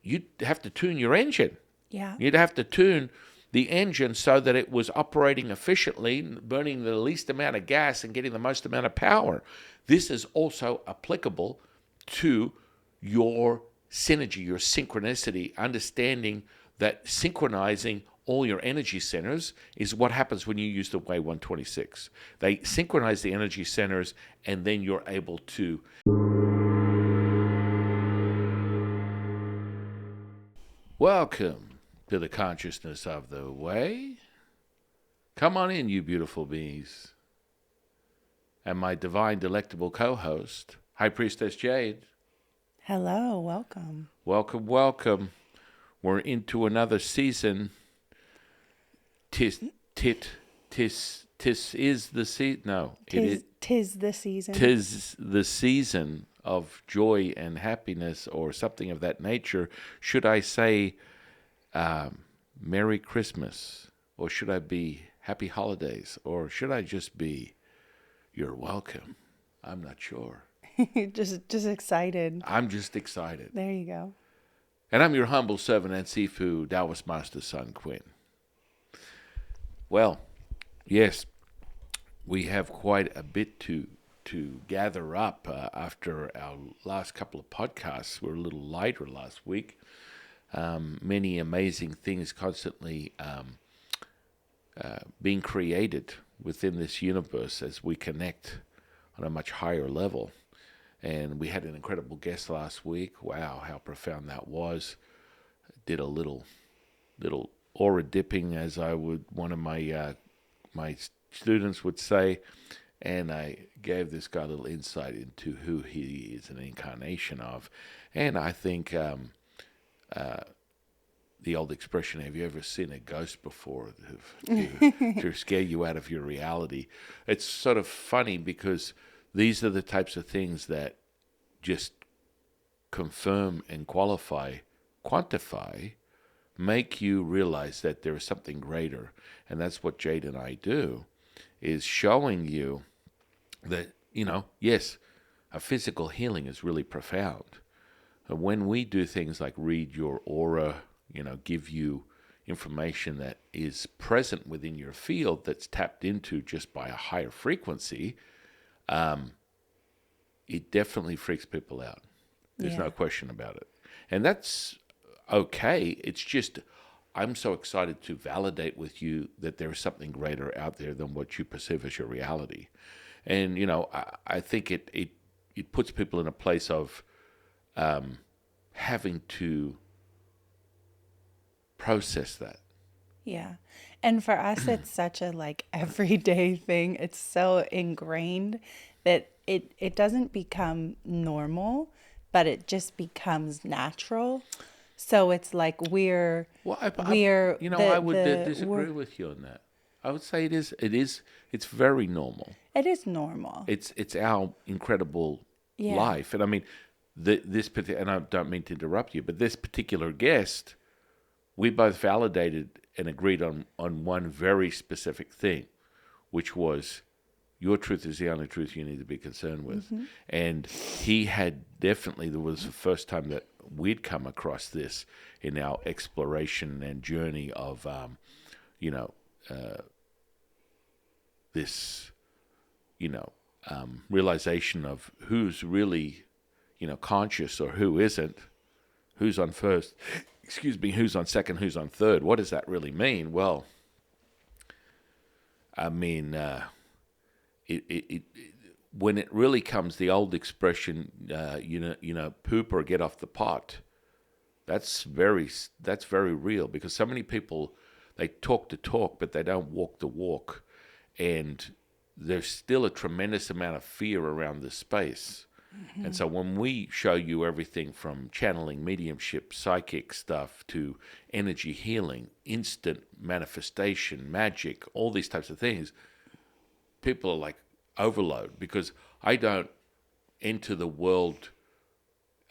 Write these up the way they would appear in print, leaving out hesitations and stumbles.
you'd have to tune your engine. Yeah. You'd have to tune the engine so that it was operating efficiently, burning the least amount of gas and getting the most amount of power. This is also applicable to your synergy, your synchronicity, understanding that synchronizing all your energy centers is what happens when you use the Way 126. They synchronize the energy centers, and then you're able to. Welcome to the consciousness of the Way. Come on in, you beautiful beings. And my divine, delectable co-host, High Priestess Jade. Hello, welcome. Welcome, welcome. We're into another season. Tis is the season. No, Tis the season. Tis the season of joy and happiness, or something of that nature. Should I say Merry Christmas, or should I be Happy Holidays, or should I just be You're welcome? I'm not sure. just excited. I'm just excited. There you go. And I'm your humble servant and Sifu Taoist Master Sun Quinn. Well, yes, we have quite a bit to gather up after our last couple of podcasts. We're a little lighter last week. Many amazing things constantly being created within this universe as we connect on a much higher level. And we had an incredible guest last week. Wow, how profound that was. Did a little aura dipping, as one of my students would say, and I gave this guy a little insight into who he is an incarnation of. And I think the old expression, have you ever seen a ghost before, to scare you out of your reality? It's sort of funny because these are the types of things that just confirm and quantify, make you realize that there is something greater. And that's what Jade and I do, is showing you that, yes, a physical healing is really profound. And when we do things like read your aura, give you information that is present within your field that's tapped into just by a higher frequency, it definitely freaks people out. There's no question about it. And that's okay. It's just, I'm so excited to validate with you that there is something greater out there than what you perceive as your reality. And, I think it puts people in a place of having to process that. Yeah. And for us, it's such a everyday thing. It's so ingrained that it doesn't become normal, but it just becomes natural. So it's like I would disagree with you on that. I would say it's very normal. It is normal. It's our incredible life. And I mean, and I don't mean to interrupt you, but this particular guest, we both validated and agreed on one very specific thing, which was your truth is the only truth you need to be concerned with. Mm-hmm. And he had definitely, there was the first time that we'd come across this in our exploration and journey of, this, realization of who's really, conscious or who isn't, who's on first, who's on second, who's on third. What does that really mean? Well, I mean, when it really comes, the old expression, poop or get off the pot. That's very real, because so many people, they talk the talk, but they don't walk the walk, and there's still a tremendous amount of fear around this space. Mm-hmm. And so when we show you everything from channeling, mediumship, psychic stuff to energy healing, instant manifestation, magic, all these types of things, people are like overload, because I don't enter the world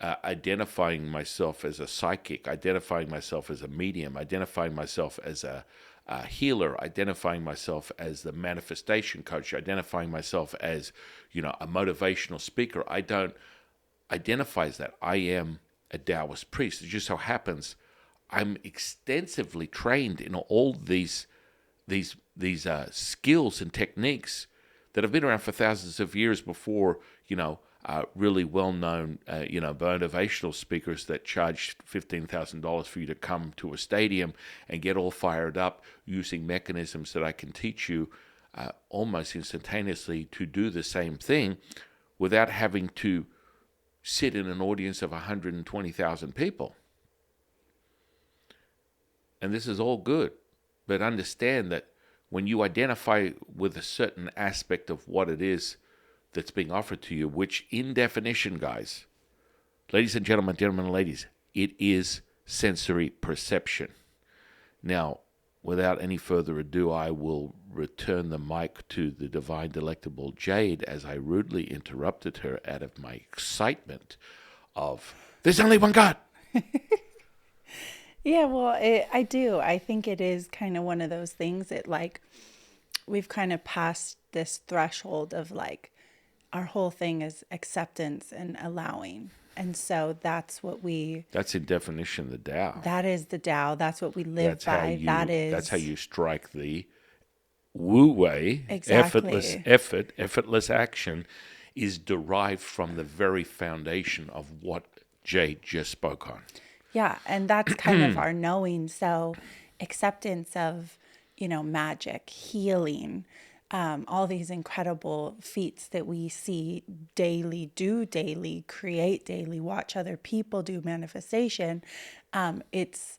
identifying myself as a psychic, identifying myself as a medium, identifying myself as a healer, identifying myself as the manifestation coach, identifying myself as, a motivational speaker. I don't identify as that. I am a Taoist priest. It just so happens I'm extensively trained in all these skills and techniques that have been around for thousands of years before, really well-known, motivational speakers that charge $15,000 for you to come to a stadium and get all fired up using mechanisms that I can teach you almost instantaneously to do the same thing without having to sit in an audience of 120,000 people. And this is all good, but understand that when you identify with a certain aspect of what it is that's being offered to you, which in definition, guys, ladies and gentlemen, gentlemen and ladies, it is sensory perception. Now, without any further ado, I will return the mic to the divine delectable Jade as I rudely interrupted her out of my excitement of, there's only one God. Yeah, well, I do. I think it is kind of one of those things that, like, we've kind of passed this threshold of, like, our whole thing is acceptance and allowing. And so that's That's in definition the Tao. that is the Tao. That's what we live by. That's how you strike the Wu Wei. Exactly. Effortless action is derived from the very foundation of what Jade just spoke on. Yeah, and that's kind of our knowing. So acceptance of, magic, healing, all these incredible feats that we see daily, do daily, create daily, watch other people do manifestation. It's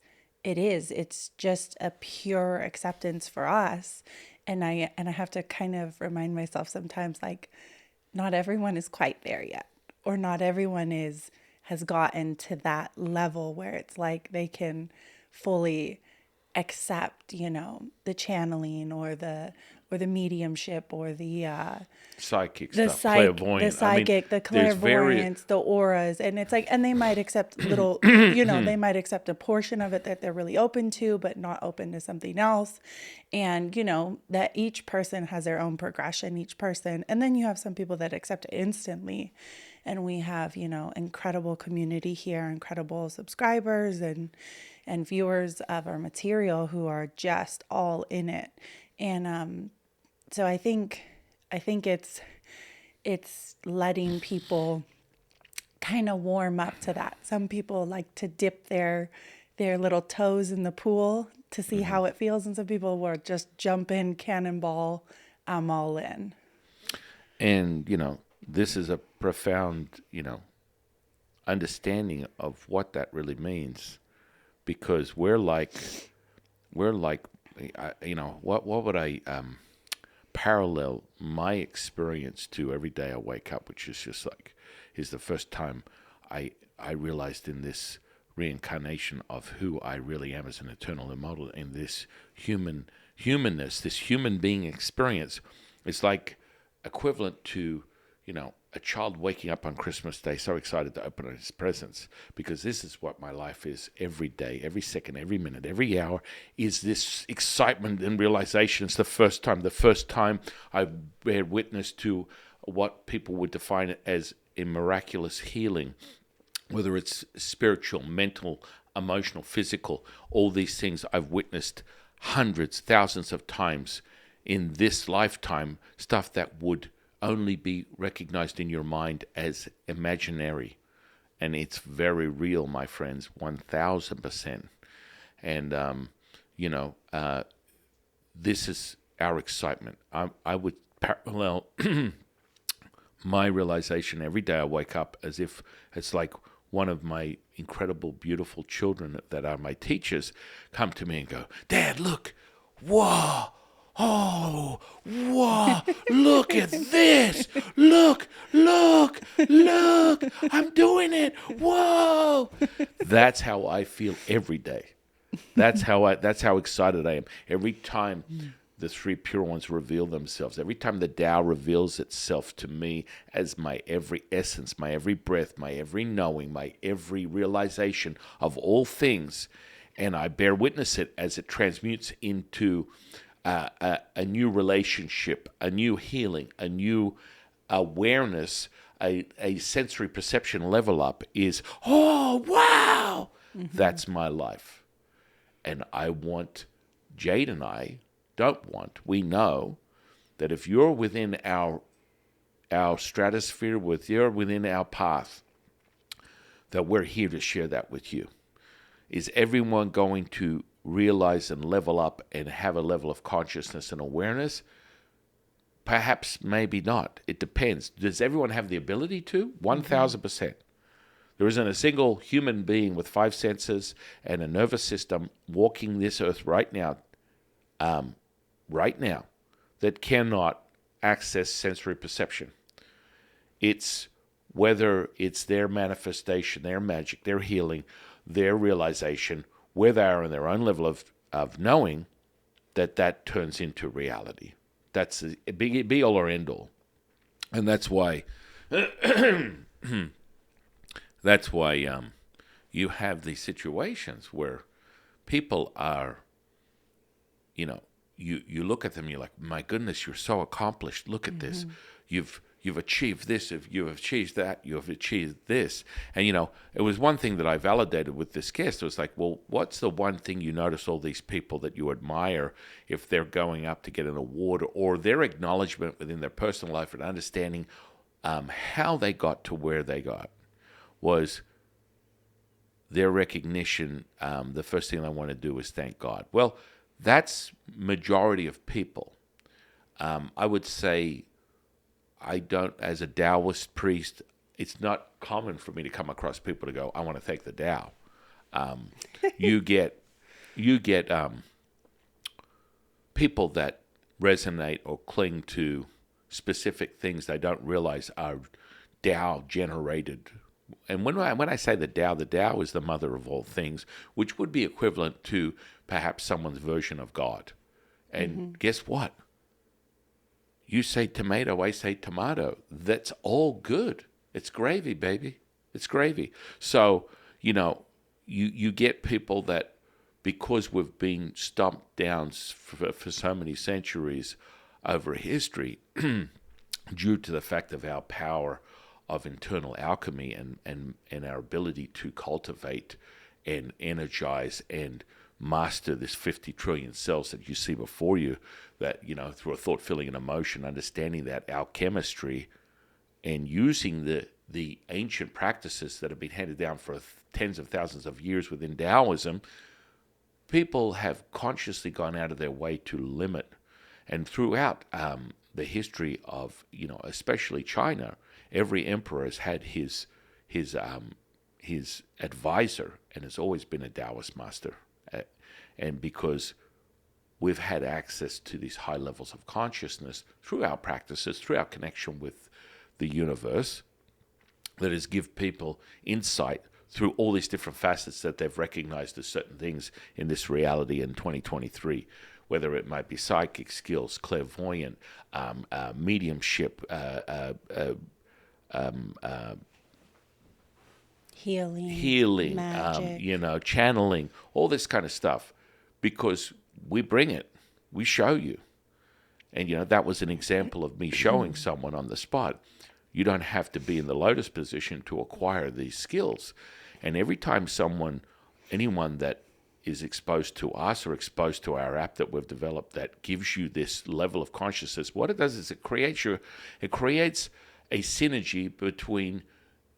just a pure acceptance for us. And I have to kind of remind myself sometimes, like, not everyone is quite there yet, or not everyone has gotten to that level where it's like they can fully accept, the channeling or the mediumship or the psychic stuff, clairvoyant. The clairvoyance, the auras. And it's like, and they might accept little, they might accept a portion of it that they're really open to, but not open to something else. And, that each person has their own progression, each person. And then you have some people that accept it instantly. And we have, incredible community here, incredible subscribers and viewers of our material who are just all in it. And so I think it's letting people kind of warm up to that. Some people like to dip their little toes in the pool to see how it feels, and some people will just jump in, cannonball, I'm all in. And this is a profound, understanding of what that really means, because we're like, what would I parallel my experience to every day I wake up, which is just like, is the first time I realized in this reincarnation of who I really am as an eternal immortal in this humanness, this human being experience. It's like equivalent to, a child waking up on Christmas Day so excited to open his presents, because this is what my life is every day, every second, every minute, every hour, is this excitement and realization. It's the first time I bear witness to what people would define as a miraculous healing, whether it's spiritual, mental, emotional, physical, all these things I've witnessed hundreds, thousands of times in this lifetime, stuff that would only be recognized in your mind as imaginary. And it's very real, my friends, 1,000%. And, this is our excitement. I would parallel my realization every day I wake up as if it's like one of my incredible, beautiful children that are my teachers come to me and go, Dad, look, whoa. Oh, whoa, look at this. Look, I'm doing it. Whoa. That's how I feel every day. That's how excited I am. Every time the three pure ones reveal themselves, every time the Tao reveals itself to me as my every essence, my every breath, my every knowing, my every realization of all things, and I bear witness it as it transmutes into a new relationship, a new healing, a new awareness, a sensory perception level up is, oh, wow, that's my life. And I want, Jade and I don't want, we know that if you're within our stratosphere, you're within our path, that we're here to share that with you. Is everyone going to realize and level up and have a level of consciousness and awareness? Perhaps, maybe not. It depends. Does everyone have the ability to? 1,000%. There isn't a single human being with 5 senses and a nervous system walking this earth right now, that cannot access sensory perception. It's whether it's their manifestation, their magic, their healing, their realization, where they are in their own level of knowing, that turns into reality. That's a be all or end all. And that's why you have these situations where people are, you look at them, you're like, my goodness, you're so accomplished. Look at this. You've achieved this, you've achieved that, you've achieved this. And, it was one thing that I validated with this guest. It was like, well, what's the one thing you notice all these people that you admire if they're going up to get an award, or their acknowledgement within their personal life and understanding how they got to where they got, was their recognition. The first thing they want to do is thank God. Well, that's majority of people. I would say, I don't, as a Taoist priest, it's not common for me to come across people to go, I want to thank the Tao. You get people that resonate or cling to specific things they don't realize are Tao generated. And when I say the Tao is the mother of all things, which would be equivalent to perhaps someone's version of God. And guess what? You say tomato, I say tomato. That's all good. It's gravy, baby. It's gravy. So, you get people that, because we've been stomped down for so many centuries over history, due to the fact of our power of internal alchemy and our ability to cultivate and energize and master this 50 trillion cells that you see before you, that, through a thought, feeling, and emotion, understanding that our chemistry and using the ancient practices that have been handed down for tens of thousands of years within Taoism, people have consciously gone out of their way to limit. And throughout the history of, especially China, every emperor has had his advisor, and has always been a Taoist master. And because we've had access to these high levels of consciousness through our practices, through our connection with the universe, that has given people insight through all these different facets that they've recognized as certain things in this reality in 2023, whether it might be psychic skills, clairvoyant, mediumship, healing, magic. Channeling, all this kind of stuff, because we bring it, we show you. And, that was an example of me showing someone on the spot. You don't have to be in the lotus position to acquire these skills. And every time anyone that is exposed to us or exposed to our app that we've developed that gives you this level of consciousness, what it does is it creates a synergy between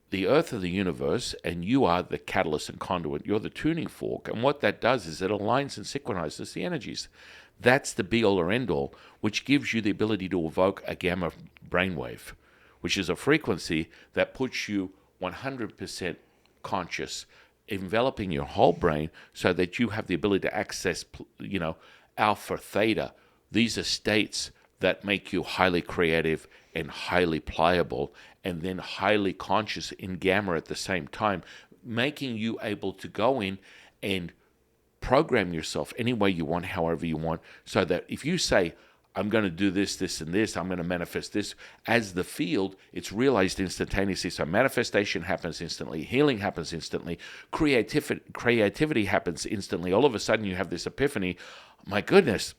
the earth of the universe, and you are the catalyst and conduit. You're the tuning fork. And what that does is it aligns and synchronizes the energies. That's the be-all or end-all, which gives you the ability to evoke a gamma brainwave, which is a frequency that puts you 100% conscious, enveloping your whole brain so that you have the ability to access, alpha, theta. These are states that make you highly creative and highly pliable, and then highly conscious in gamma at the same time, making you able to go in and program yourself any way you want, however you want, so that if you say, I'm going to do this, this, and this, I'm going to manifest this, as the field, it's realized instantaneously. So manifestation happens instantly, healing happens instantly, creativity happens instantly. All of a sudden you have this epiphany, my goodness,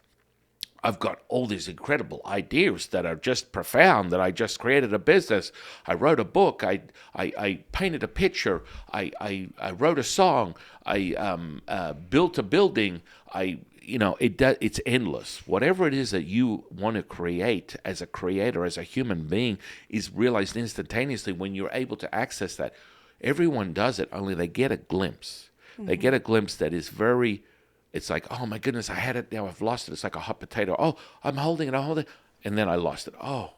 I've got all these incredible ideas that are just profound, that I just created a business. I wrote a book. I painted a picture. I wrote a song. I built a building. It's endless. Whatever it is that you want to create as a creator, as a human being, is realized instantaneously when you're able to access that. Everyone does it, only they get a glimpse. They get a glimpse that is very, it's like, oh my goodness, I had it, now I've lost it. It's like a hot potato. Oh, I'm holding it, and then I lost it. Oh,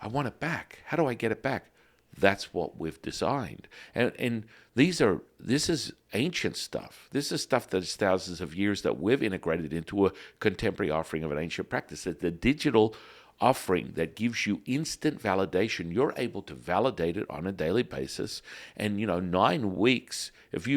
I want it back. How do I get it back? That's what we've designed. And this is ancient stuff. This is stuff that is thousands of years that we've integrated into a contemporary offering of an ancient practice. It's the digital offering that gives you instant validation. You're able to validate it on a daily basis. And, 9 weeks, if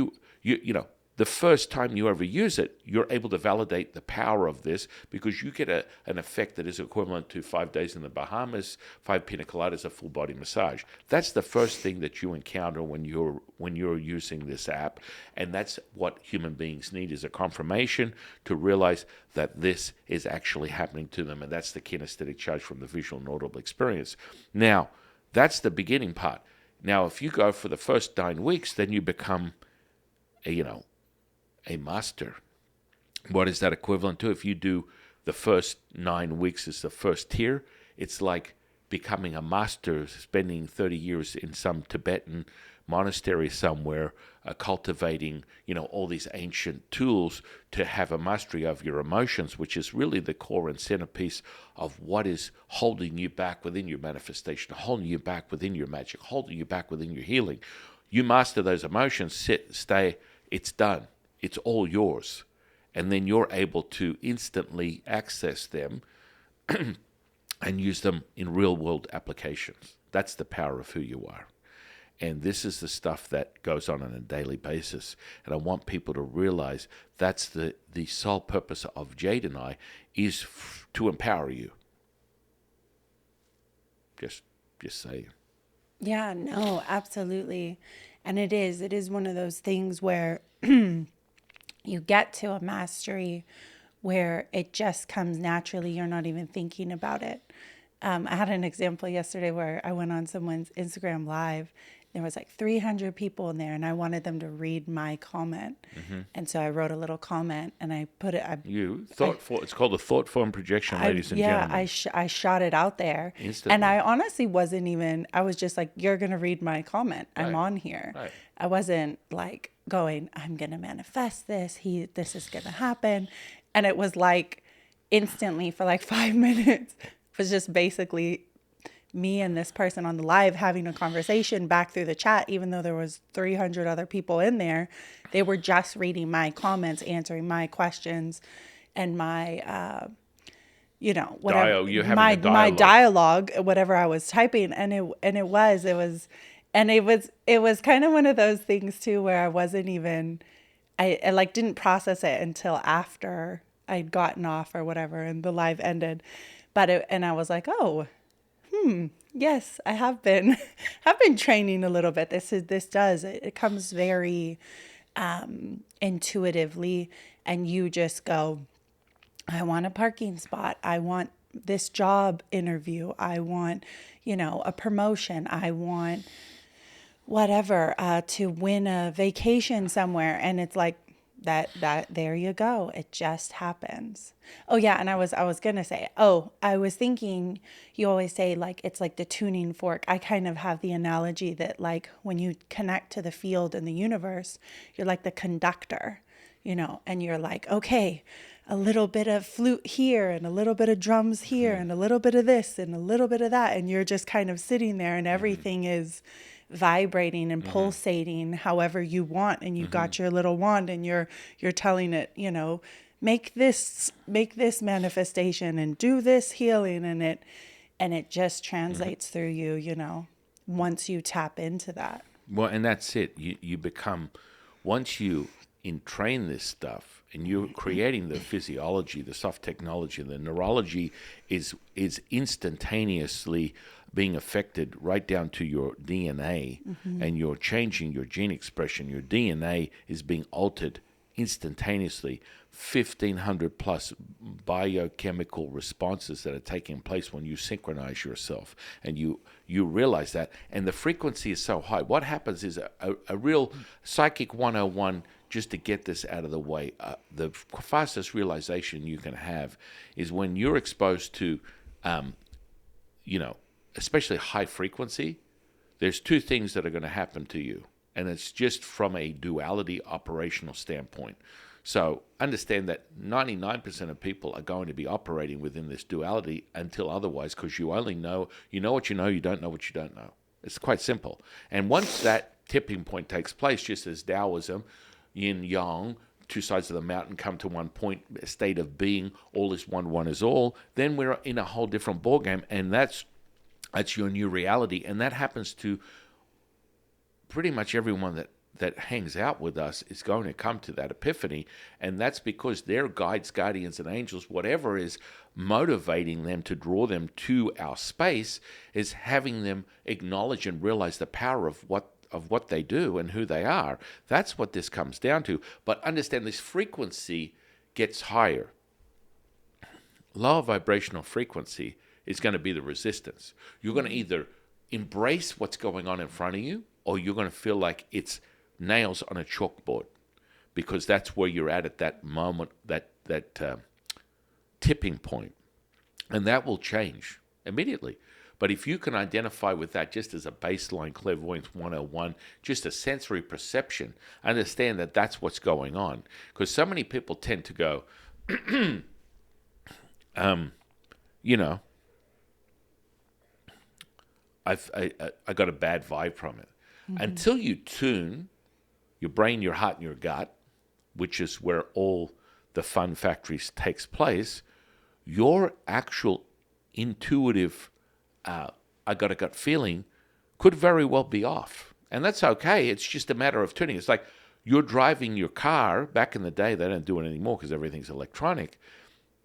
the first time you ever use it, you're able to validate the power of this because you get an effect that is equivalent to 5 days in the Bahamas, 5 pina coladas, a full body massage. That's the first thing that you encounter when you're using this app, and that's what human beings need, is a confirmation to realize that this is actually happening to them, and that's the kinesthetic charge from the visual and audible experience. Now, that's the beginning part. Now, if you go for the first 9 weeks, then you become a master. What is that equivalent to? If you do the first 9 weeks as the first tier, it's like becoming a master, spending 30 years in some Tibetan monastery somewhere, cultivating, all these ancient tools to have a mastery of your emotions, which is really the core and centerpiece of what is holding you back within your manifestation, holding you back within your magic, holding you back within your healing. You master those emotions, sit, stay, it's done. It's all yours. And then you're able to instantly access them and use them in real-world applications. That's the power of who you are. And this is the stuff that goes on a daily basis. And I want people to realize that's the sole purpose of Jade and I, is to empower you. Just saying. Yeah, no, absolutely. And it is one of those things where you get to a mastery where it just comes naturally. You're not even thinking about it. I had an example yesterday where I went on someone's Instagram live. There was like 300 people in there, and I wanted them to read my comment. Mm-hmm. And so I wrote a little comment, and I put it. It's called a thought form projection, ladies and gentlemen. Yeah, I shot it out there. Instantly. And I honestly wasn't even, I was just like, you're going to read my comment. I'm on here. Right. I wasn't like going, I'm going to manifest this. This is going to happen. And it was like instantly for like 5 minutes, it was just basically me and this person on the live having a conversation back through the chat, even though there was 300 other people in there. They were just reading my comments, answering my questions, and my, whatever, my dialogue, whatever I was typing. And it was kind of one of those things too, where I wasn't even, I like didn't process it until after I'd gotten off or whatever, and the live ended. And I was like, oh, yes, I have been training a little bit. It comes very intuitively, and you just go, I want a parking spot. I want this job interview. I want, a promotion. I want whatever, to win a vacation somewhere. And it's like, that there you go. It just happens. Oh yeah. And I was going to say, I was thinking, you always say like, it's like the tuning fork. I kind of have the analogy that like when you connect to the field in the universe, you're like the conductor, and you're like, okay, a little bit of flute here and a little bit of drums here and a little bit of this and a little bit of that. And you're just kind of sitting there and everything is vibrating and pulsating however you want, and you got your little wand and you're telling it, make this manifestation and do this healing, and it just translates through you, once you tap into that. Well, and that's it. You become, once you entrain this stuff and you're creating the physiology, the soft technology, the neurology is instantaneously being affected right down to your DNA, and you're changing your gene expression. Your DNA is being altered instantaneously 1,500 plus biochemical responses that are taking place when you synchronize yourself, and you realize that, and the frequency is so high. What happens is a real psychic 101, just to get this out of the way. The fastest realization you can have is when you're exposed to, especially high frequency. There's two things that are going to happen to you, and it's just from a duality operational standpoint. So understand that 99% of people are going to be operating within this duality until otherwise, because you only know, what you know, you don't know what you don't know. It's quite simple. And once that tipping point takes place, just as Taoism, yin, yang, two sides of the mountain come to one point, a state of being, all is one, one is all, then we're in a whole different ballgame, and that's your new reality. And that happens to pretty much everyone that hangs out with us is going to come to that epiphany, and that's because their guides, guardians, and angels, whatever is motivating them to draw them to our space, is having them acknowledge and realize the power of what they do and who they are. That's what this comes down to. But understand, this frequency gets higher. Lower vibrational frequency is going to be the resistance. You're going to either embrace what's going on in front of you, or you're going to feel like it's nails on a chalkboard, because that's where you're at that moment, that tipping point. And that will change immediately. But if you can identify with that just as a baseline clairvoyance 101, just a sensory perception, understand that that's what's going on. Because so many people tend to go, I got a bad vibe from it. Mm-hmm. Until you tune your brain, your heart, and your gut, which is where all the fun factories takes place, your actual intuitive, I got a gut feeling, could very well be off. And that's okay. It's just a matter of tuning. It's like you're driving your car. Back in the day, they don't do it anymore because everything's electronic.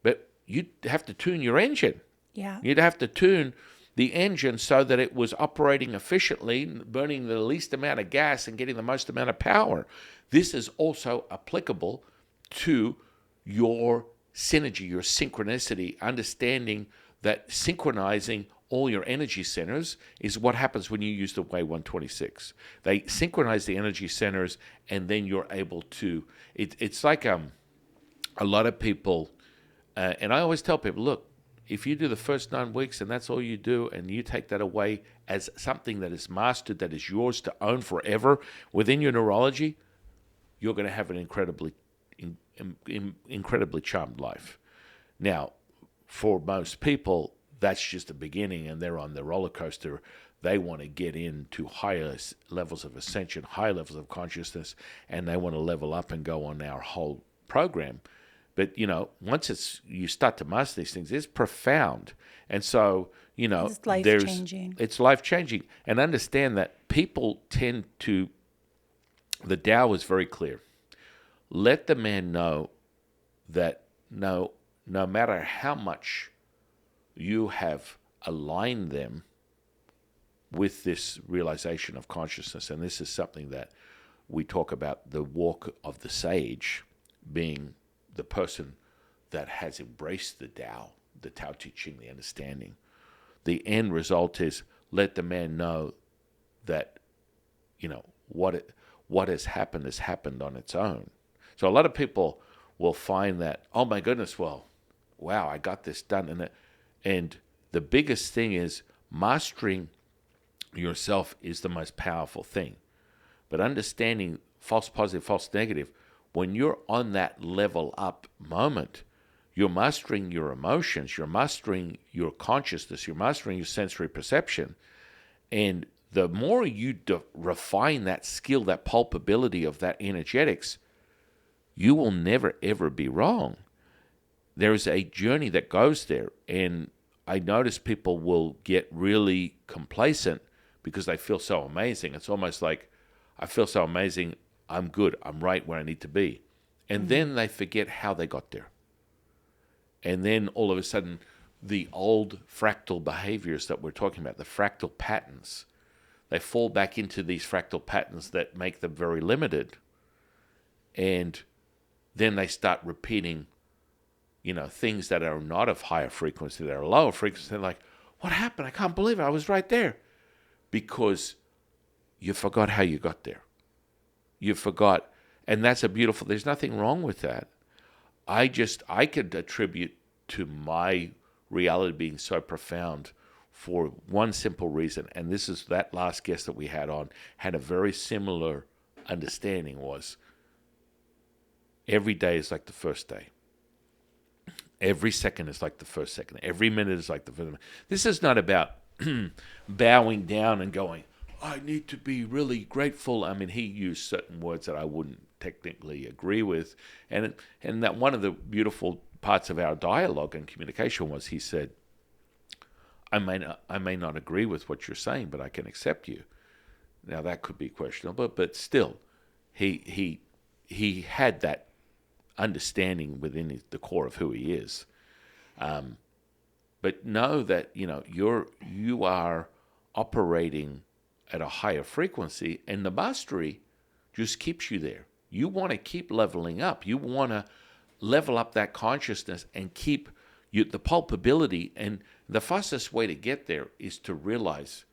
But you'd have to tune your engine. Yeah. You'd have to tune the engine so that it was operating efficiently, burning the least amount of gas and getting the most amount of power. This is also applicable to your synergy, your synchronicity, understanding that synchronizing all your energy centers is what happens when you use the way 126. They synchronize the energy centers, and then you're able to, it's like a lot of people, and I always tell people, look, if you do the first 9 weeks and that's all you do, and you take that away as something that is mastered, that is yours to own forever within your neurology, you're going to have an incredibly charmed life. Now, for most people, that's just the beginning, and they're on the roller coaster. They want to get into higher levels of ascension, higher levels of consciousness, and they want to level up and go on our whole program. But, once you start to master these things, it's profound. And so, it's life-changing. It's life-changing. And understand that people tend to, the Tao is very clear. Let the man know that no matter how much you have aligned them with this realization of consciousness, and this is something that we talk about, the walk of the sage being the person that has embraced the Tao teaching, the understanding. The end result is let the man know that, what has happened on its own. So a lot of people will find that, oh my goodness, well, wow, I got this done. And the biggest thing is mastering yourself is the most powerful thing. But understanding false positive, false negative, when you're on that level up moment, you're mastering your emotions, you're mastering your consciousness, you're mastering your sensory perception. And the more you refine that skill, that pulpability of that energetics, you will never, ever be wrong. There's a journey that goes there. And I notice people will get really complacent because they feel so amazing. It's almost like, I feel so amazing, I'm good, I'm right where I need to be. And then they forget how they got there. And then all of a sudden, the old fractal behaviors that we're talking about, the fractal patterns, they fall back into these fractal patterns that make them very limited. And then they start repeating, things that are not of higher frequency, that are lower frequency. They're like, what happened? I can't believe it. I was right there. Because you forgot how you got there. You forgot. And that's there's nothing wrong with that. I could attribute to my reality being so profound for one simple reason. And this is that last guest that we had on had a very similar understanding, was every day is like the first day. Every second is like the first second. Every minute is like the first minute. This is not about bowing down and going, I need to be really grateful. I mean, he used certain words that I wouldn't technically agree with. And that one of the beautiful parts of our dialogue and communication was he said, I may not agree with what you're saying, but I can accept you. Now, that could be questionable, but still, he had that understanding within the core of who he is. But know that you are operating at a higher frequency, and the mastery just keeps you there. You want to keep leveling up. You want to level up that consciousness and keep the pulpability. And the fastest way to get there is to realize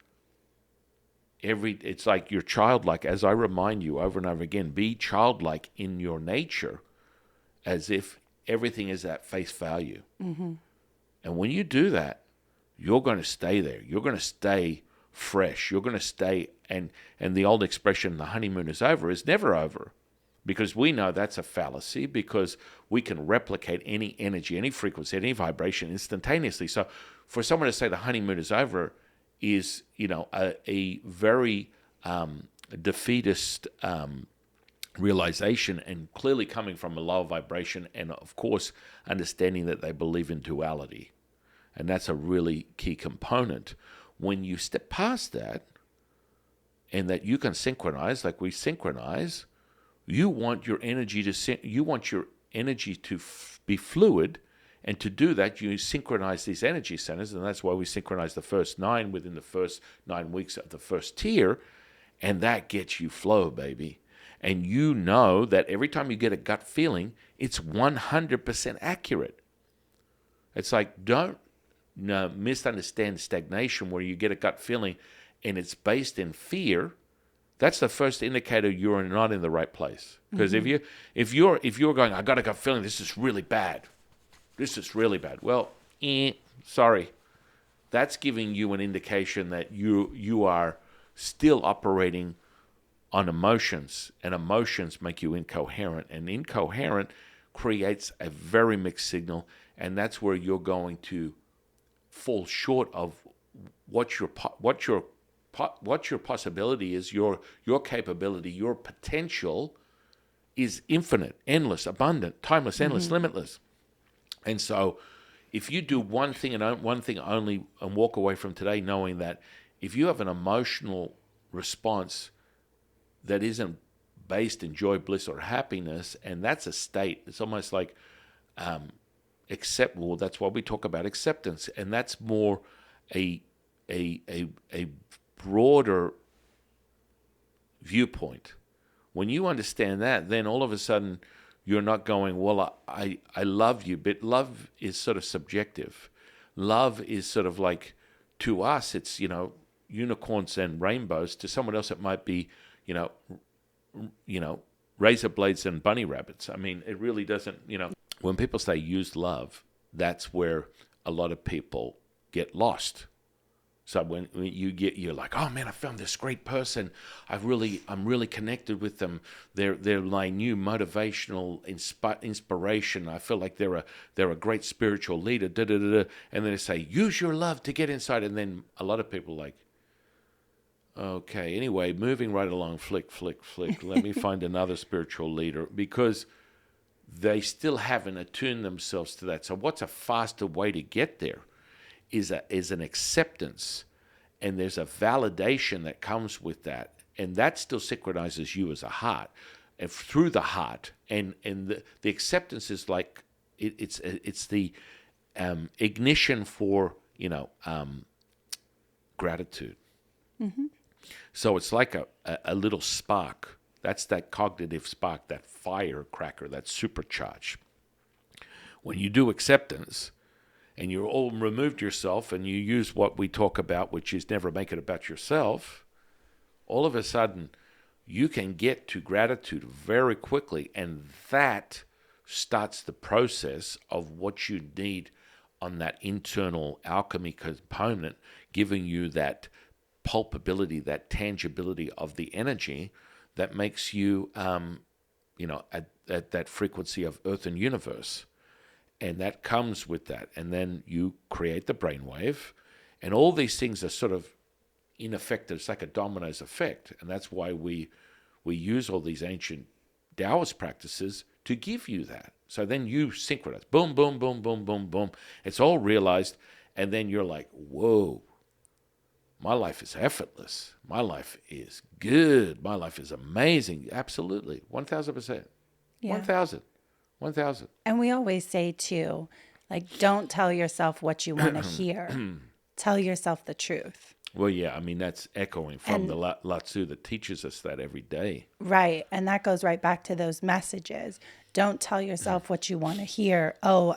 it's like you're childlike. As I remind you over and over again, be childlike in your nature, as if everything is at face value. Mm-hmm. And when you do that, you're going to stay there. You're going to stay fresh. You're going to stay, and the old expression, the honeymoon is over, is never over. Because we know that's a fallacy, because we can replicate any energy, any frequency, any vibration instantaneously. So for someone to say the honeymoon is over is, a very defeatist realization, and clearly coming from a lower vibration, and of course understanding that they believe in duality. And that's a really key component. When you step past that, and that you can synchronize like we synchronize, you want your energy to be fluid, and to do that you synchronize these energy centers, and that's why we synchronize the first 9 within the first 9 weeks of the first tier, and that gets you flow, baby. And you know that every time you get a gut feeling, it's 100% accurate. It's like, don't misunderstand stagnation, where you get a gut feeling and it's based in fear. That's the first indicator you're not in the right place. Because if you're going, I got a gut feeling this is really bad. Well, sorry. That's giving you an indication that you are still operating on emotions, and emotions make you incoherent, and incoherent creates a very mixed signal, and that's where you're going to fall short of what your possibility is, your capability, your potential is infinite, endless, abundant, timeless, endless, limitless. And so if you do one thing and one thing only, and walk away from today knowing that if you have an emotional response that isn't based in joy, bliss, or happiness, and that's a state, it's almost like accept. Well, that's why we talk about acceptance, and that's more a broader viewpoint. When you understand that, then all of a sudden you're not going, well, I love you, but love is sort of subjective. Love is sort of like, to us, it's, unicorns and rainbows. To someone else, it might be, razor blades and bunny rabbits. I mean, it really doesn't, when people say use love, that's where a lot of people get lost. So when you're like, oh man, I found this great person. I'm really connected with them. They're my new motivational inspiration. I feel like they're a great spiritual leader. And then they say, use your love to get inside. And then a lot of people are like, okay, anyway, moving right along, flick. Let me find another spiritual leader, because they still haven't attuned themselves to that. So what's a faster way to get there is an acceptance, and there's a validation that comes with that, and that still synchronizes you as a heart, and through the heart, and the acceptance is like it's the ignition for gratitude. Mm-hmm. So it's like a little spark That's that cognitive spark, that firecracker, that supercharge. When you do acceptance and you're all removed yourself and you use what we talk about, which is never make it about yourself, all of a sudden you can get to gratitude very quickly, and that starts the process of what you need on that internal alchemy component, giving you that pulpability, that tangibility of the energy that makes you, at that frequency of earth and universe. And that comes with that. And then you create the brainwave. And all these things are sort of in effect, it's like a dominoes effect. And that's why we use all these ancient Taoist practices to give you that. So then you synchronize. Boom, boom, boom, boom, boom, boom. It's all realized. And then you're like, whoa, my life is effortless. My life is good. My life is amazing. Absolutely. 1,000%. Yeah. 1,000. 1,000. And we always say too, like, don't tell yourself what you want to hear. Tell yourself the truth. Well, yeah, I mean, that's echoing from the Lao Tzu that teaches us that every day. Right. And that goes right back to those messages. Don't tell yourself what you want to hear. Oh,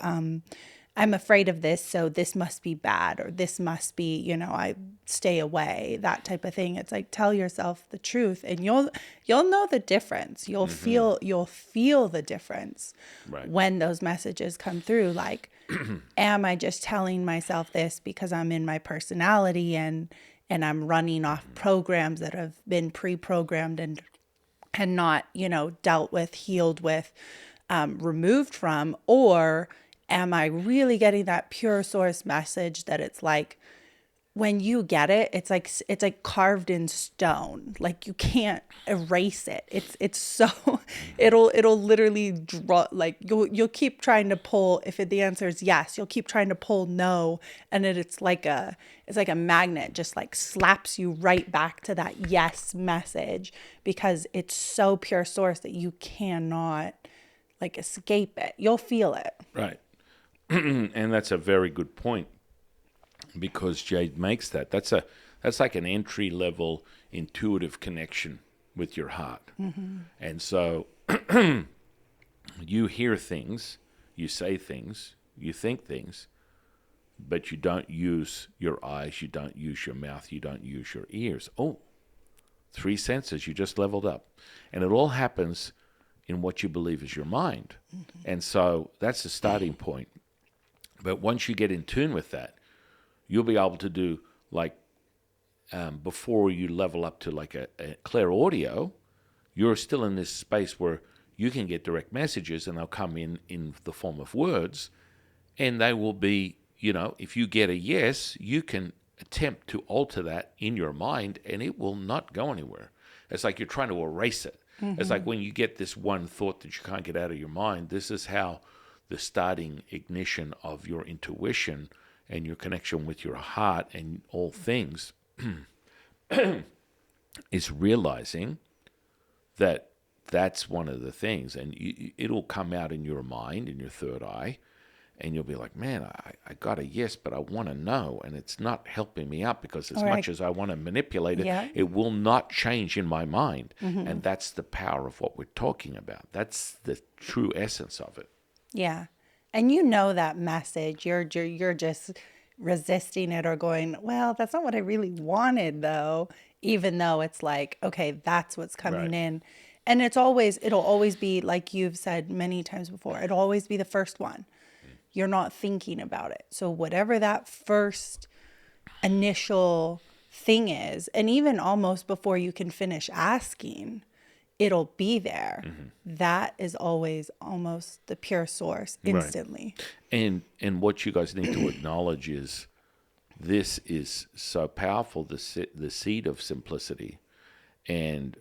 I'm afraid of this, so this must be bad, or this must be, I stay away, that type of thing. It's like, tell yourself the truth, and you'll know the difference. You'll feel the difference when those messages come through. Like, am I just telling myself this because I'm in my personality and I'm running off programs that have been pre-programmed and not, dealt with, healed with, removed from, or am I really getting that pure source message that it's like, when you get it, it's like carved in stone. Like, you can't erase it. It's so it'll literally draw, like, you'll keep trying to pull. If the answer is yes, you'll keep trying to pull no, and it's like a magnet, just like slaps you right back to that yes message, because it's so pure source that you cannot like escape it. You'll feel it. Right. And that's a very good point, because Jade makes that. That's like an entry level intuitive connection with your heart. Mm-hmm. And so you hear things, you say things, you think things, but you don't use your eyes, you don't use your mouth, you don't use your ears. Oh, 3 senses, you just leveled up. And it all happens in what you believe is your mind. Mm-hmm. And so that's the starting point. But once you get in tune with that, you'll be able to do, like, before you level up to like a clear audio, you're still in this space where you can get direct messages, and they'll come in the form of words, and they will be, if you get a yes, you can attempt to alter that in your mind, and it will not go anywhere. It's like you're trying to erase it. Mm-hmm. It's like when you get this one thought that you can't get out of your mind, this is how the starting ignition of your intuition and your connection with your heart and all things is realizing that that's one of the things. And it'll come out in your mind, in your third eye, and you'll be like, man, I got a yes, but I want to know, and it's not helping me out, because as much as I want to manipulate it, it will not change in my mind. Mm-hmm. And that's the power of what we're talking about. That's the true essence of it. Yeah. And that message, you're just resisting it or going, well, that's not what I really wanted though, even though it's like, okay, that's what's coming in. And it'll always be, like you've said many times before, it'll always be the first one. You're not thinking about it. So whatever that first initial thing is, and even almost before you can finish asking, it'll be there. Mm-hmm. That is always almost the pure source instantly. Right. And what you guys need to acknowledge is this is so powerful, the seed of simplicity, and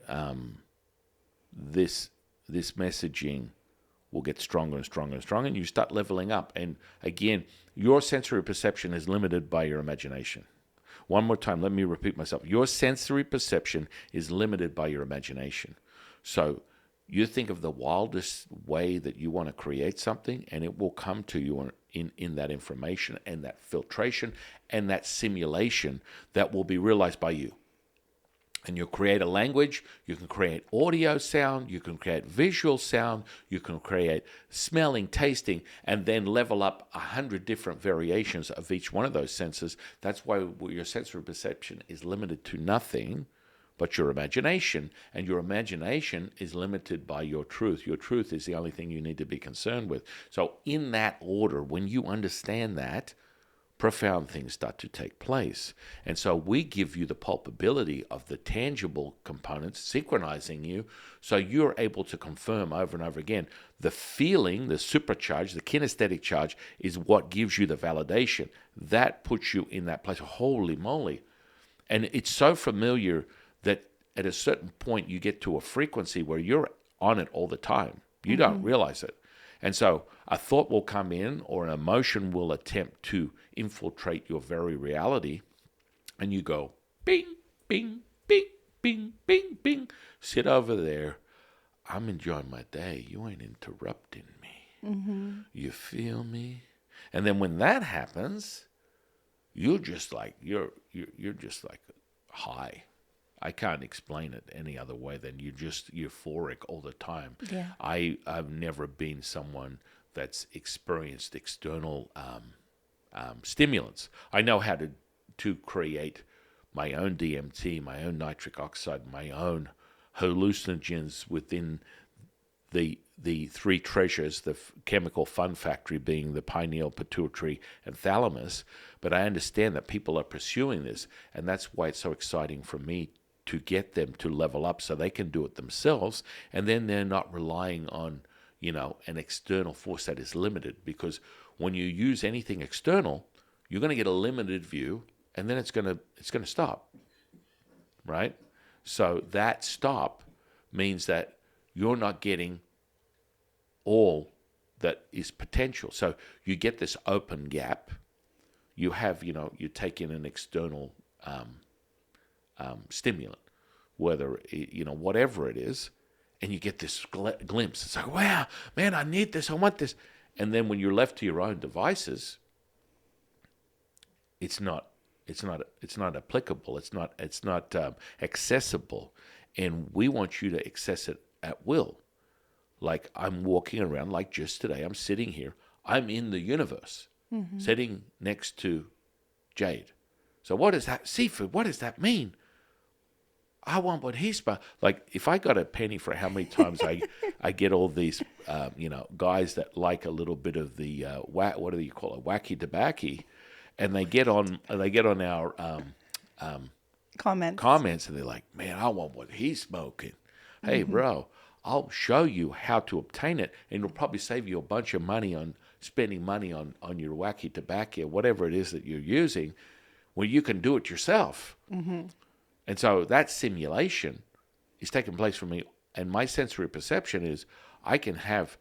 this messaging will get stronger and stronger and stronger, and you start leveling up. And again, your sensory perception is limited by your imagination. One more time, let me repeat myself. Your sensory perception is limited by your imagination. So you think of the wildest way that you want to create something, and it will come to you in that information and that filtration and that simulation that will be realized by you. And you create a language, you can create audio sound, you can create visual sound, you can create smelling, tasting, and then level up 100 different variations of each one of those senses. That's why your sensory perception is limited to nothing but your imagination. And your imagination is limited by your truth. Your truth is the only thing you need to be concerned with. So in that order, when you understand that, profound things start to take place. And so we give you the palpability of the tangible components, synchronizing you, so you're able to confirm over and over again. The feeling, the supercharge, the kinesthetic charge is what gives you the validation. That puts you in that place. Holy moly. And it's so familiar that at a certain point you get to a frequency where you're on it all the time. You don't realize it. And so a thought will come in or an emotion will attempt to infiltrate your very reality, and you go, bing, bing, bing, bing, bing, bing. Sit over there. I'm enjoying my day. You ain't interrupting me. You feel me? And then when that happens, you're just like, you're just like high. I can't explain it any other way than you're just euphoric all the time. Yeah. I've never been someone that's experienced external stimulants. I know how to create my own DMT, my own nitric oxide, my own hallucinogens within the three treasures, the chemical fun factory being the pineal, pituitary, and thalamus. But I understand that people are pursuing this, and that's why it's so exciting for me to get them to level up so they can do it themselves, and then they're not relying on, an external force that is limited. Because when you use anything external, you're going to get a limited view, and then it's going to stop, right? So that stop means that you're not getting all that is potential. So you get this open gap. You have, you take in an external stimulant, whether whatever it is, and you get this glimpse. It's like, wow, man, I need this, I want this. And then when you're left to your own devices, it's not applicable. It's not accessible, and we want you to access it at will. Like I'm walking around, like just today, I'm sitting here. I'm in the universe, sitting next to Jade. So what does that, Seafood, what does that mean? I want what he's about. Like, if I got a penny for how many times I get all these, guys that like a little bit of the, what do you call it, wacky tobacco, and they get on our comments, and they're like, man, I want what he's smoking. Hey, bro, I'll show you how to obtain it, and it'll probably save you a bunch of money on spending money on your wacky tobacco, whatever it is that you're using, where you can do it yourself. And so that simulation is taking place for me. And my sensory perception is I can have,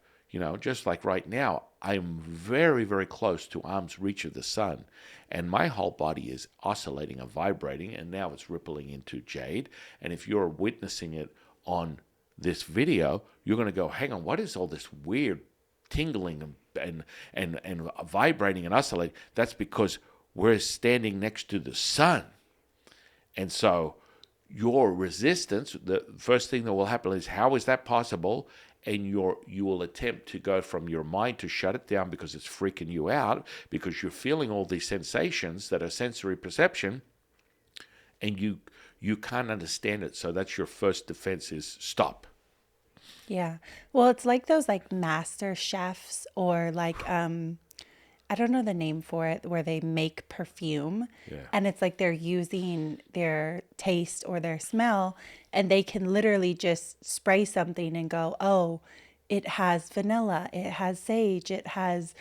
just like right now, I'm very, very close to arm's reach of the sun. And my whole body is oscillating and vibrating. And now it's rippling into Jade. And if you're witnessing it on this video, you're going to go, hang on, what is all this weird tingling and vibrating and oscillating? That's because we're standing next to the sun. And so your resistance, the first thing that will happen is, how is that possible? And you will attempt to go from your mind to shut it down because it's freaking you out, because you're feeling all these sensations that are sensory perception, and you can't understand it. So that's your first defense, is stop. Yeah. Well, it's like those like master chefs or like I don't know the name for it, where they make perfume. Yeah. And it's like they're using their taste or their smell, and they can literally just spray something and go, oh, it has vanilla, it has sage, it has,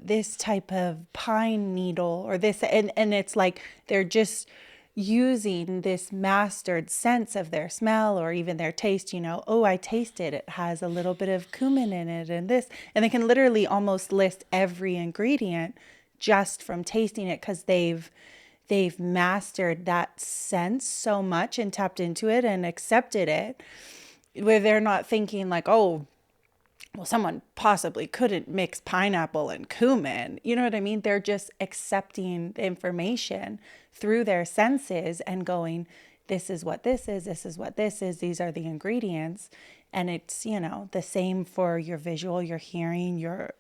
this type of pine needle or this. And it's like they're just using this mastered sense of their smell or even their taste, oh, I tasted it has a little bit of cumin in it and this, and they can literally almost list every ingredient just from tasting it, because they've mastered that sense so much and tapped into it and accepted it, where they're not thinking like, oh, well, someone possibly couldn't mix pineapple and cumin. You know what I mean? They're just accepting the information through their senses and going, this is what this is, this is what this is, these are the ingredients. And it's, the same for your visual, your hearing, your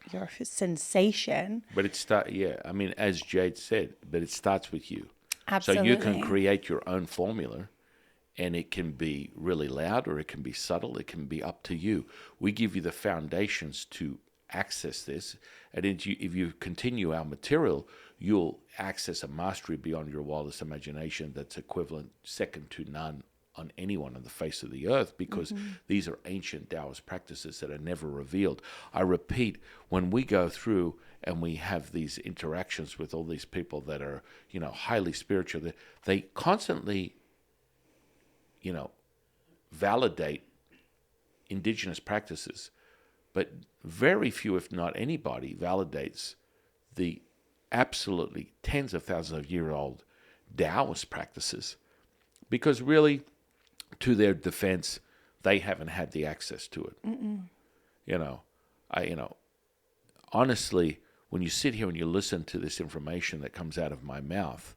sensation. But I mean, as Jade said, but it starts with you. Absolutely. So you can create your own formula, and it can be really loud or it can be subtle. It can be up to you. We give you the foundations to access this. And if you continue our material, you'll access a mastery beyond your wildest imagination that's equivalent, second to none, on anyone on the face of the earth, because these are ancient Taoist practices that are never revealed. I repeat, when we go through and we have these interactions with all these people that are, highly spiritual, they constantly, validate indigenous practices, but very few, if not anybody, validates the absolutely tens of thousands of year old Taoist practices, because really, to their defense, they haven't had the access to it. Honestly, when you sit here and you listen to this information that comes out of my mouth,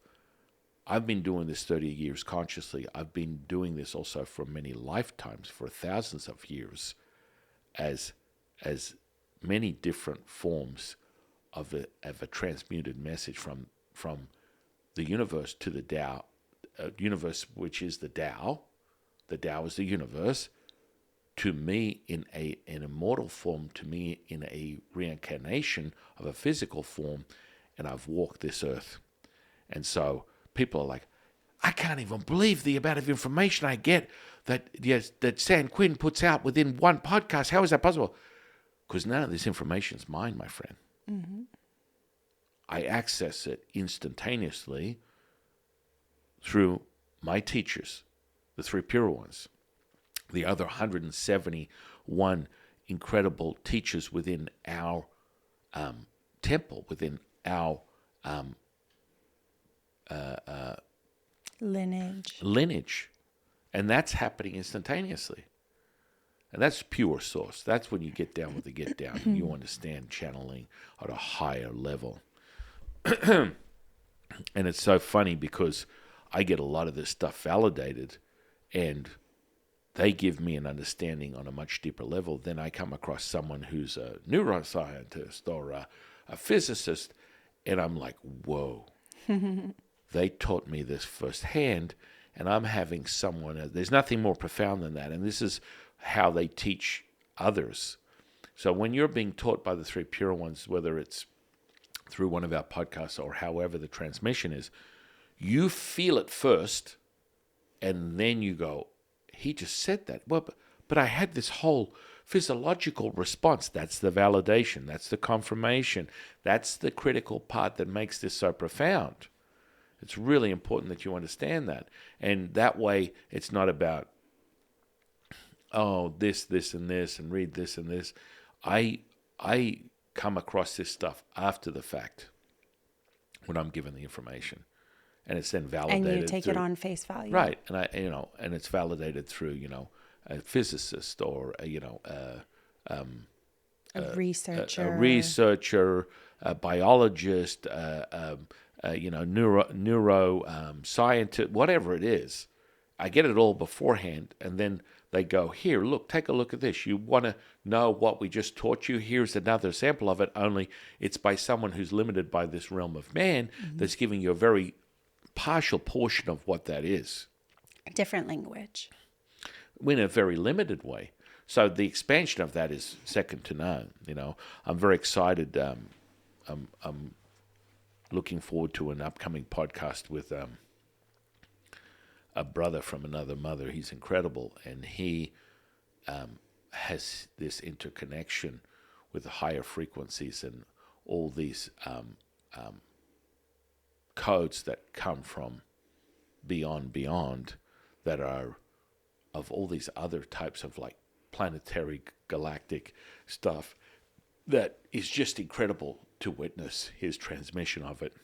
I've been doing this 30 years consciously. I've been doing this also for many lifetimes, for thousands of years, as many different forms of a transmuted message from the universe to the Tao, universe which is the Tao. The Tao is the universe. To me, in an immortal form, to me, in a reincarnation of a physical form, and I've walked this earth. And so people are like, I can't even believe the amount of information I get that San Quinn puts out within one podcast. How is that possible? Because none of this information is mine, my friend. Mm-hmm. I access it instantaneously through my teachers, the three pure ones, the other 171 incredible teachers within our temple, within our lineage. And that's happening instantaneously. And that's pure source. That's when you get down with the get down and you understand channeling at a higher level. And it's so funny because I get a lot of this stuff validated, and they give me an understanding on a much deeper level. Then I come across someone who's a neuroscientist or a physicist, and I'm like, whoa. They taught me this firsthand, and I'm having someone, there's nothing more profound than that. And this is how they teach others. So when you're being taught by the three pure ones, whether it's through one of our podcasts or however the transmission is, you feel it first, and then you go, he just said that. Well, but I had this whole physiological response. That's the validation. That's the confirmation. That's the critical part that makes this so profound. It's really important that you understand that. And that way, it's not about, this, and this, and read this and this. I come across this stuff after the fact when I'm given the information. And it's then validated. And you take it on face value. Right. And and it's validated through, a physicist or a researcher, a biologist, neuro scientist, whatever it is. I get it all beforehand, and then they go, here, look, take a look at this. You want to know what we just taught you? Here's another sample of it, only it's by someone who's limited by this realm of man that's giving you a very partial portion of what that is. Different language. In a very limited way. So the expansion of that is second to none. I'm very excited. I'm looking forward to an upcoming podcast with a brother from another mother. He's incredible, and he has this interconnection with the higher frequencies and all these codes that come from beyond that are of all these other types of like planetary galactic stuff that is just incredible to witness his transmission of it,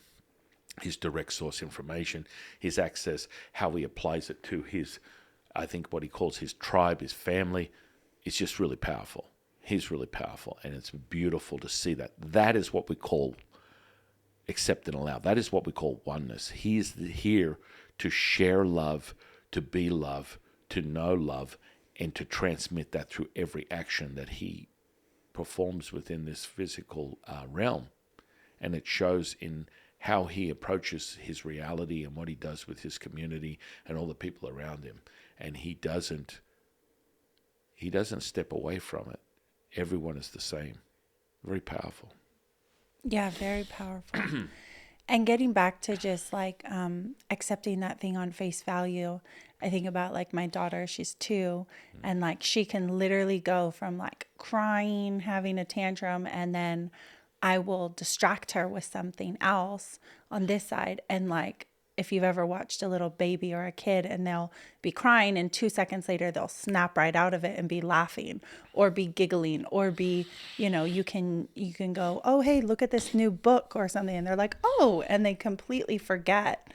his direct source information, his access, how he applies it to his, I think what he calls his tribe, his family. It's just really powerful. He's really powerful, and it's beautiful to see that. That is what we call accept and allow. That is what we call oneness. He is here to share love, to be love, to know love, and to transmit that through every action that he performs within this physical realm. And it shows in how he approaches his reality and what he does with his community and all the people around him. And he doesn't step away from it. Everyone is the same. Very powerful. Yeah, very powerful. And getting back to just like accepting that thing on face value, I think about like my daughter, she's 2, and like she can literally go from like crying, having a tantrum, and then I will distract her with something else on this side. And like, if you've ever watched a little baby or a kid and they'll be crying and 2 seconds later they'll snap right out of it and be laughing or be giggling or be, you can go, oh, hey, look at this new book or something. And they're like, oh, and they completely forget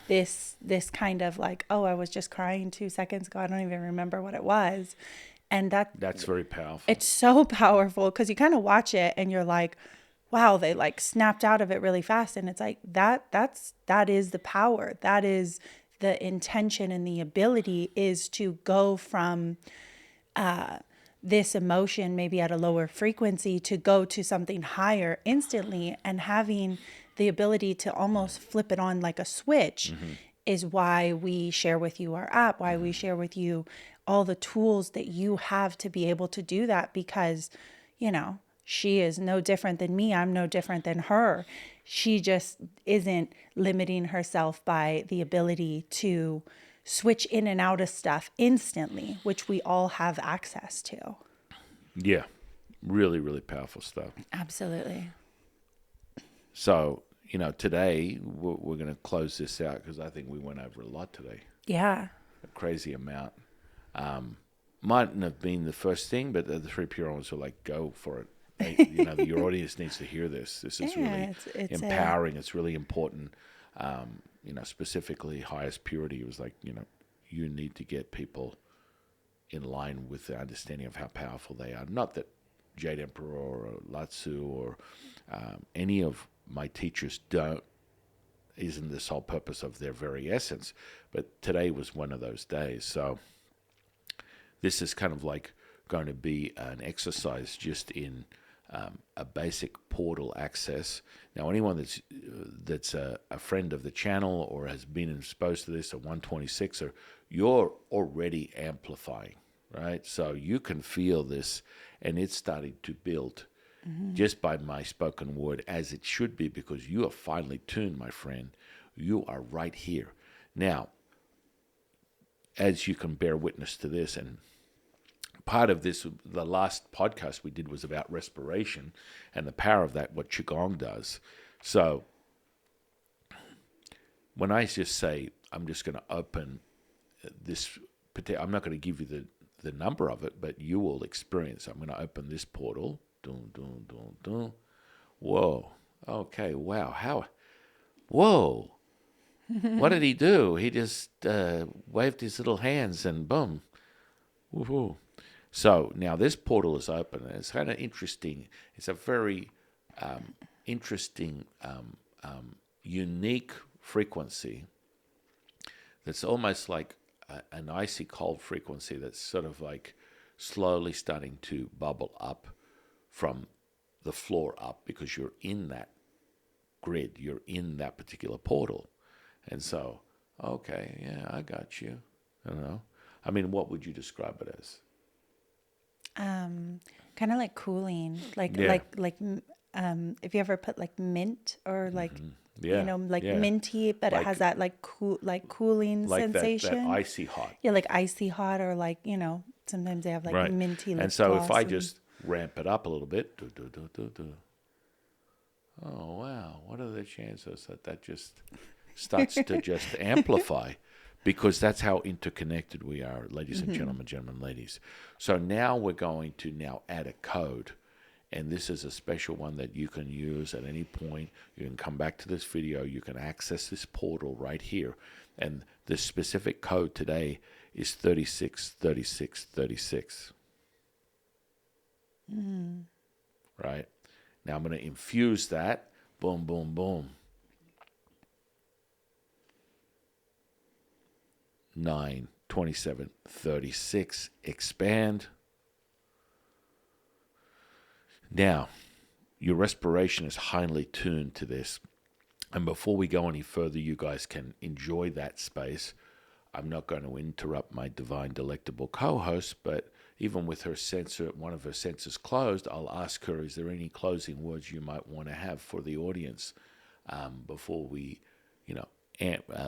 this kind of like, oh, I was just crying 2 seconds ago. I don't even remember what it was. And that's very powerful. It's so powerful because you kind of watch it and you're like, wow, they like snapped out of it really fast. And it's like that is the power. That is the intention, and the ability is to go from this emotion maybe at a lower frequency to go to something higher instantly, and having the ability to almost flip it on like a switch is why we share with you our app, why we share with you all the tools that you have to be able to do that, because, she is no different than me. I'm no different than her. She just isn't limiting herself by the ability to switch in and out of stuff instantly, which we all have access to. Yeah, really, really powerful stuff. Absolutely. So, today we're going to close this out because I think we went over a lot today. Yeah. A crazy amount. Mightn't have been the first thing, but the 3 pure ones were like, go for it. Your audience needs to hear this. This is really it's empowering. It's really important. Specifically highest purity. It was like, you need to get people in line with the understanding of how powerful they are. Not that Jade Emperor or Latsu or any of my teachers isn't the sole purpose of their very essence. But today was one of those days. So this is kind of like going to be an exercise just in a basic portal access. Now, anyone that's a friend of the channel or has been exposed to this at 126, or you're already amplifying, right? So you can feel this, and it's starting to build just by my spoken word, as it should be, because you are finely tuned, my friend. You are right here. Now, as you can bear witness to this, and part of this, the last podcast we did was about respiration and the power of that, what Qigong does. So when I just say, I'm just going to open this, I'm not going to give you the number of it, but you will experience. I'm going to open this portal. Dun, dun, dun, dun. Whoa. Okay. Wow. Whoa. What did he do? He just waved his little hands and boom. Woohoo. So now this portal is open, and it's kind of interesting. It's a very interesting, unique frequency that's almost like an icy cold frequency that's sort of like slowly starting to bubble up from the floor up, because you're in that grid, you're in that particular portal. And so, okay, yeah, I got you. I don't know. I mean, what would you describe it as? Kind of like cooling, like if you ever put like mint or like minty, but it has that like cooling sensation, that icy hot. Yeah, like icy hot, or like sometimes they have like minty lip and so gloss if I just ramp it up a little bit, oh wow, what are the chances that just starts to just amplify? Because that's how interconnected we are, ladies and gentlemen, ladies. So now we're going to add a code. And this is a special one that you can use at any point. You can come back to this video. You can access this portal right here. And the specific code today is 363636. Right? Now I'm going to infuse that. Boom, boom, boom. 9, 27, 36. Expand. Now, your respiration is highly tuned to this. And before we go any further, you guys can enjoy that space. I'm not going to interrupt my divine, delectable co-host, but even with her sensor, one of her sensors closed, I'll ask her, is there any closing words you might want to have for the audience before we,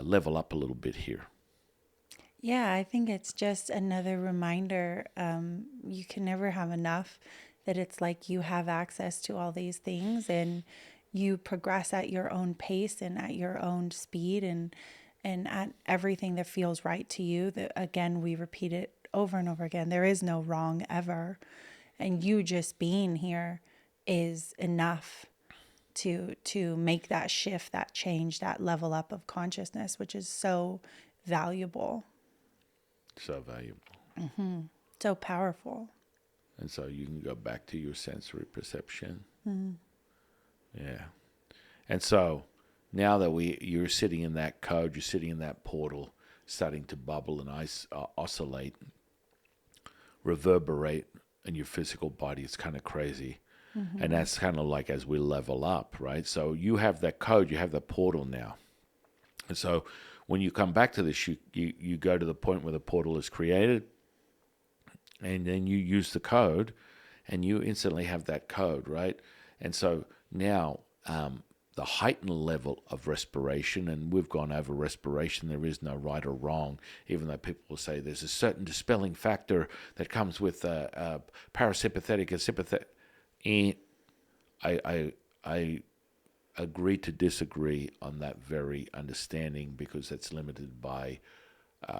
level up a little bit here? Yeah, I think it's just another reminder. You can never have enough, that it's like you have access to all these things and you progress at your own pace and at your own speed and at everything that feels right to you. That again, we repeat it over and over again. There is no wrong ever. And you just being here is enough to make that shift, that change, that level up of consciousness, which is so valuable. So valuable. So powerful. And so you can go back to your sensory perception. Yeah. And so now that you're sitting in that code, you're sitting in that portal, starting to bubble and oscillate, reverberate in your physical body. It's kind of crazy. And that's kind of like as we level up, right? So you have that code, you have that portal now. And so when you come back to this, you go to the point where the portal is created, and then you use the code, and you instantly have that code, right? And so now the heightened level of respiration, and we've gone over respiration, there is no right or wrong, even though people will say there's a certain dispelling factor that comes with parasympathetic and sympathetic. I agree to disagree on that very understanding, because it's limited by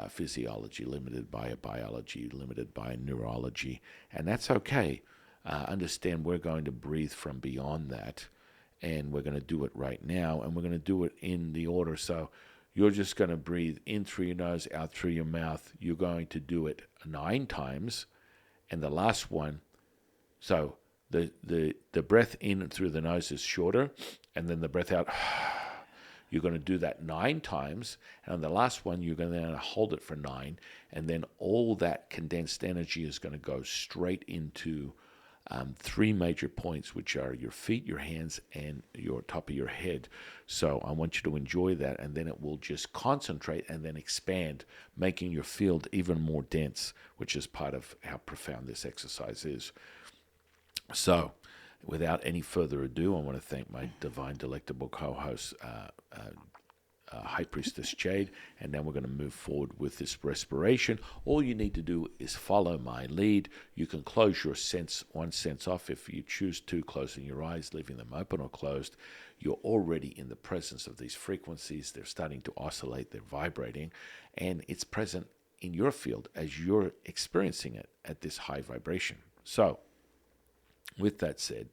physiology, limited by biology, limited by neurology, and that's okay. Understand we're going to breathe from beyond that, and we're going to do it right now, and we're going to do it in the order. So you're just going to breathe in through your nose, out through your mouth. You're going to do it 9 times, and the last one, so the breath in through the nose is shorter, and then the breath out, you're going to do that 9 times, and on the last one, you're going to hold it for 9, and then all that condensed energy is going to go straight into 3 major points, which are your feet, your hands, and your top of your head. So I want you to enjoy that, and then it will just concentrate and then expand, making your field even more dense, which is part of how profound this exercise is. So, without any further ado, I want to thank my divine, delectable co-host, High Priestess Jade, and now we're going to move forward with this respiration. All you need to do is follow my lead. You can close your one sense off if you choose to, closing your eyes, leaving them open or closed. You're already in the presence of these frequencies. They're starting to oscillate, they're vibrating, and it's present in your field as you're experiencing it at this high vibration. So, with that said,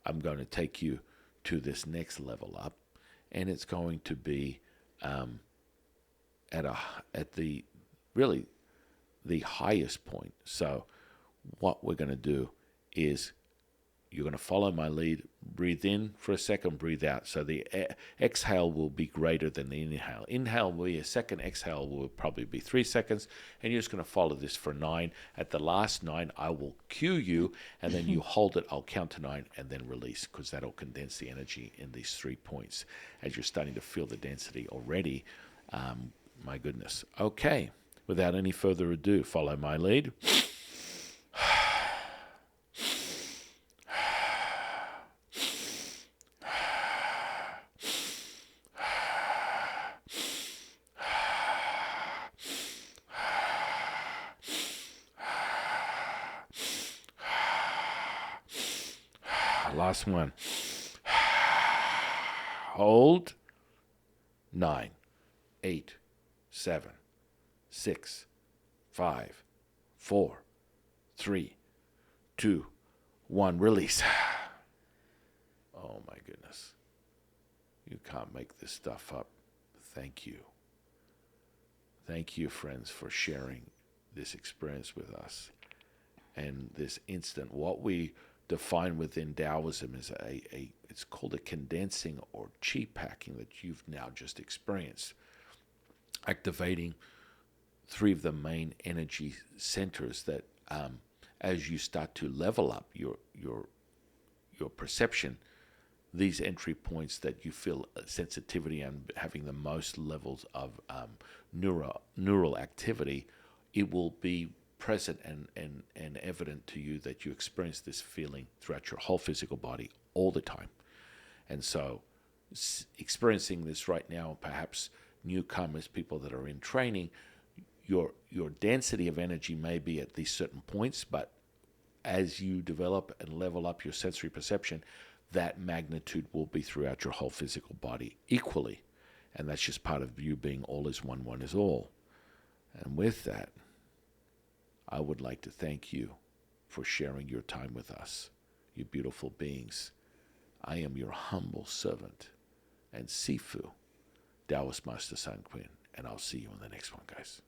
I'm going to take you to this next level up, and it's going to be at the really the highest point. So what we're going to do is you're going to follow my lead, breathe in for a second, breathe out. So the exhale will be greater than the inhale. Inhale will be a second, exhale will probably be 3 seconds, and you're just going to follow this for 9. At the last 9, I will cue you, and then you hold it. I'll count to 9 and then release, because that'll condense the energy in these 3 points. As you're starting to feel the density already, my goodness. Okay, without any further ado, follow my lead. Last one. Hold. 9, 8, 7, 6, 5, 4, 3, 2, 1. Release. Oh my goodness. You can't make this stuff up. Thank you. Thank you, friends, for sharing this experience with us. and this instant. What we define within Taoism is it's called a condensing or chi packing that you've now just experienced, activating three of the main energy centers that, as you start to level up your perception, these entry points that you feel sensitivity and having the most levels of neural activity, it will be present and evident to you that you experience this feeling throughout your whole physical body all the time. And so experiencing this right now, perhaps newcomers, people that are in training, your density of energy may be at these certain points, but as you develop and level up your sensory perception, that magnitude will be throughout your whole physical body equally. And that's just part of you being all is one, one is all. And with that, I would like to thank you for sharing your time with us, you beautiful beings. I am your humble servant and Sifu, Taoist Master San Quinn, and I'll see you in the next one, guys.